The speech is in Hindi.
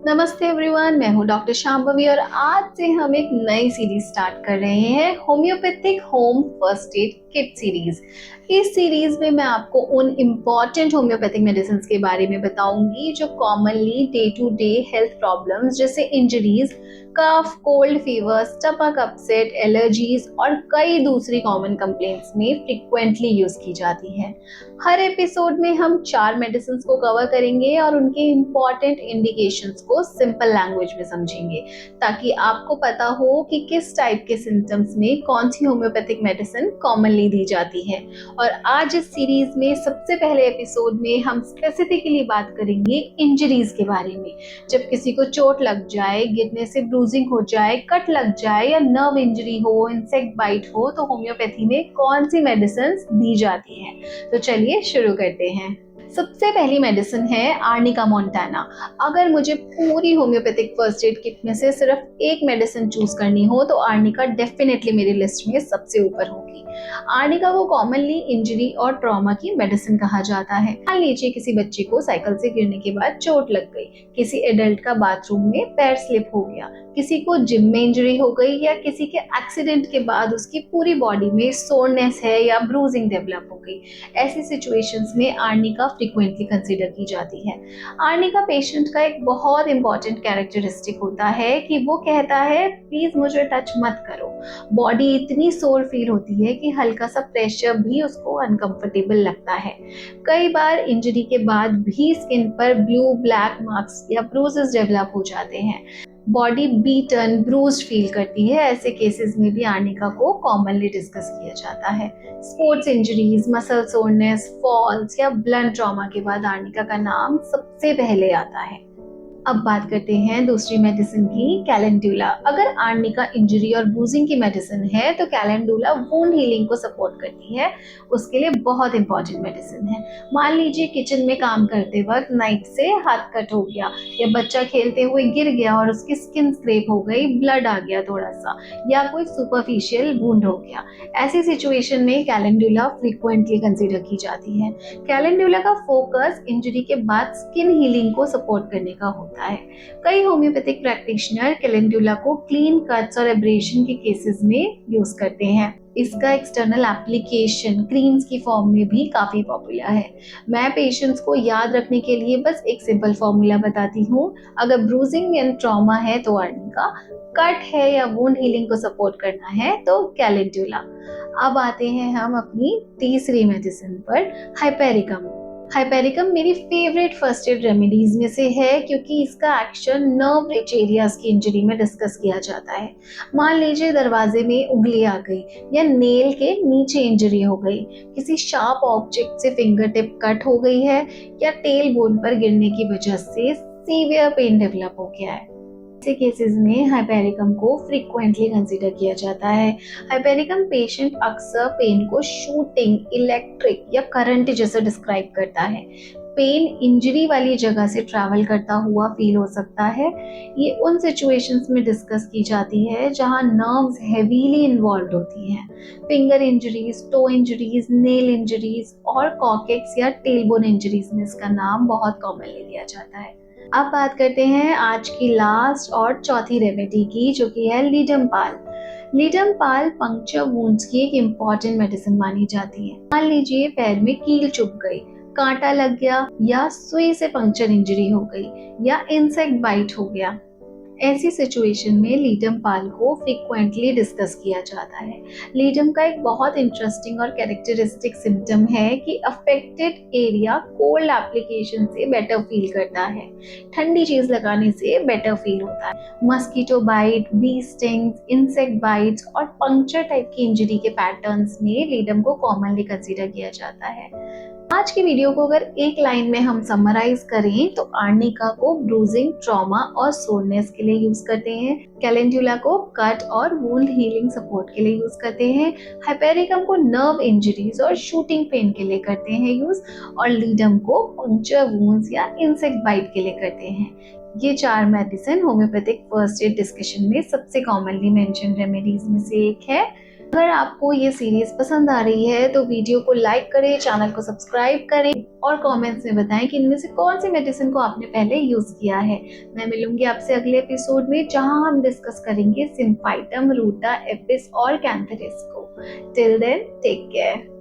नमस्ते एवरीवन, मैं हूँ डॉक्टर शांभवी और आज से हम एक नई सीरीज स्टार्ट कर रहे हैं, homeopathic home first aid kit series. इस सीरीज में मैं आपको उन इम्पॉर्टेंट होम्योपैथिक मेडिसिन के बारे में बताऊंगी जो commonly day to day health problems जैसे injuries, cough, cold fever, stomach upset, allergies और कई दूसरी कॉमन कंप्लेंट्स में फ्रिक्वेंटली यूज की जाती हैं। हर एपिसोड में हम 4 मेडिसिन को कवर करेंगे और उनके इम्पॉर्टेंट इंडिकेशंस को सिंपल लैंग्वेज में समझेंगे, ताकि आपको पता हो कि किस टाइप के सिम्टम्स में कौन सी होम्योपैथिक मेडिसिन कॉमनली दी जाती है। और आज इस सीरीज में सबसे पहले एपिसोड में हम स्पेसिफिकली बात करेंगे इंजरीज के बारे में। जब किसी को चोट लग जाए, गिरने से ब्रूजिंग हो जाए, कट लग जाए या नर्व इंजरी हो, इंसेक्ट बाइट हो, तो होम्योपैथी में कौन सी मेडिसिन दी जाती है। तो चलिए शुरू करते हैं। सबसे पहली मेडिसिन है आर्निका मोंटाना। अगर मुझे पूरी होम्योपैथिक फर्स्ट एड किट में से सिर्फ एक मेडिसिन चूज करनी हो तो आर्निका डेफिनेटली मेरी लिस्ट में सबसे ऊपर होगी। आर्निका को कॉमनली इंजरी और ट्रॉमा की मेडिसिन कहा जाता है। मान लीजिए किसी बच्चे को साइकिल से गिरने के बाद चोट लग गई, किसी एडल्ट का बाथरूम में पैर स्लिप हो गया, किसी को जिम में इंजरी हो गई या किसी के एक्सीडेंट के बाद उसकी पूरी बॉडी में सोरनेस है या ब्रूजिंग डेवलप हो गई। ऐसी सिचुएशंस में आर्निका फ्रीक्वेंटली कंसीडर की जाती है। आर्निका पेशेंट का एक बहुत इंपॉर्टेंट कैरेक्टरिस्टिक होता है कि वो कहता है प्लीज मुझे टच मत करो। बॉडी इतनी सोर फील होती है कि हल्का सा प्रेशर भी उसको अनकंफर्टेबल लगता है। कई बार इंजरी के बाद भी स्किन पर ब्लू ब्लैक मार्क्स या ब्रूजेस डेवलप हो जाते हैं। बॉडी बीटन ब्रूज्ड फील करती है। ऐसे केसेस में भी आर्निका को कॉमनली डिस्कस किया जाता है। Sports injuries, muscle soreness, falls या ब्लंट ट्रॉमा के बाद आर्निका का नाम सबसे पहले आता है। अब बात करते हैं दूसरी मेडिसिन की, कैलेंडुला। अगर आर्निका इंजरी और ब्रूजिंग की मेडिसिन है तो कैलेंडुला वुंड हीलिंग को सपोर्ट करती है। उसके लिए बहुत इंपॉर्टेंट मेडिसिन है। मान लीजिए किचन में काम करते वक्त नाइफ से हाथ कट हो गया या बच्चा खेलते हुए गिर गया और उसकी स्किन स्क्रैप हो गई, ब्लड आ गया थोड़ा सा, या कोई सुपरफिशियल वुंड हो गया। ऐसी सिचुएशन में कैलेंडुला फ्रीक्वेंटली कंसीडर की जाती है। कैलेंडुला का फोकस इंजरी के बाद स्किन हीलिंग को सपोर्ट करने का होता है। कई होम्योपैथिक प्रैक्टिशनर कैलेंडुला को क्लीन कट्स और एब्रेशन के केसेस में यूज करते हैं। इसका एक्सटर्नल एप्लीकेशन क्रीम्स की फॉर्म में भी काफी पॉपुलर है। मैं पेशेंट्स को याद रखने के लिए बस एक सिंपल फॉर्मूला बताती हूँ। अगर ब्रूजिंग एंड ट्रॉमा है तो आर्निका, कट है या वुंड हीलिंग को सपोर्ट करना है तो कैलेंडुला। अब आते हैं हम अपनी तीसरी मेडिसिन पर, हाइपेरिकम। हाइपेरिकम मेरी फेवरेट फर्स्ट एड रेमेडीज में से है क्योंकि इसका एक्शन नर्व रिच एरियाज की इंजरी में डिस्कस किया जाता है। मान लीजिए दरवाजे में उंगली आ गई या नेल के नीचे इंजरी हो गई, किसी शार्प ऑब्जेक्ट से फिंगर टिप कट हो गई है या टेल बोन पर गिरने की वजह से सीवियर पेन डेवलप हो गया है। ऐसे केसेस में हाइपेरिकम को फ्रीक्वेंटली कंसीडर किया जाता है। हाइपेरिकम पेशेंट अक्सर पेन को शूटिंग, इलेक्ट्रिक या करंट जैसा डिस्क्राइब करता है। पेन इंजरी वाली जगह से ट्रैवल करता हुआ फील हो सकता है। ये उन सिचुएशंस में डिस्कस की जाती है जहां नर्व्स हेवीली इन्वॉल्व होती हैं। Finger injuries, toe injuries, nail injuries और कॉकेक्स या टेलबोन इंजरीज में इसका नाम बहुत कॉमनली लिया जाता है। अब बात करते हैं आज की लास्ट और चौथी रेमेडी की, जो कि है लीडमपाल। लीडमपाल पंक्चर वुंड्स की एक इम्पॉर्टेंट मेडिसिन मानी जाती है। मान लीजिए पैर में कील चुभ गई, कांटा लग गया या सुई से पंक्चर इंजरी हो गई या इंसेक्ट बाइट हो गया। ऐसी सिचुएशन में लीडमपाल को फ्रीक्वेंटली डिस्कस किया जाता है। लीडम का एक बहुत इंटरेस्टिंग और कैरेक्टरिस्टिक सिम्टम है कि अफेक्टेड एरिया कोल्ड एप्लीकेशन से बेटर फील करता है। ठंडी चीज लगाने से बेटर फील होता है। Mosquito bite, bee stings, insect bites और पंक्चर टाइप की इंजरी के पैटर्न्स में लीडम को कॉमनली कंसीडर किया जाता है। आज की वीडियो को अगर एक लाइन में हम समराइज करें तो आर्निका को ब्रूजिंग, ट्रॉमा और सोरनेस के लिए यूज करते हैं, कैलेंडुला को कट और वुंड हीलिंग सपोर्ट के लिए यूज करते हैं, हाइपेरिकम को नर्व इंजरीज और शूटिंग पेन के लिए करते हैं यूज, और लीडम को पंक्चर वुंड्स या इंसेक्ट बाइट के लिए करते हैं। ये 4 medicine homeopathic first aid discussion में सबसे कॉमनली मेंशन रेमेडीज में से एक है। अगर आपको ये सीरीज पसंद आ रही है तो वीडियो को लाइक करें, चैनल को सब्सक्राइब करें और कमेंट्स में बताएं कि इनमें से कौन सी मेडिसिन को आपने पहले यूज किया है। मैं मिलूंगी आपसे अगले एपिसोड में जहां हम डिस्कस करेंगे सिम्फाइटम, रूटा, एपिस और कैंथेरिस को। Till then take care.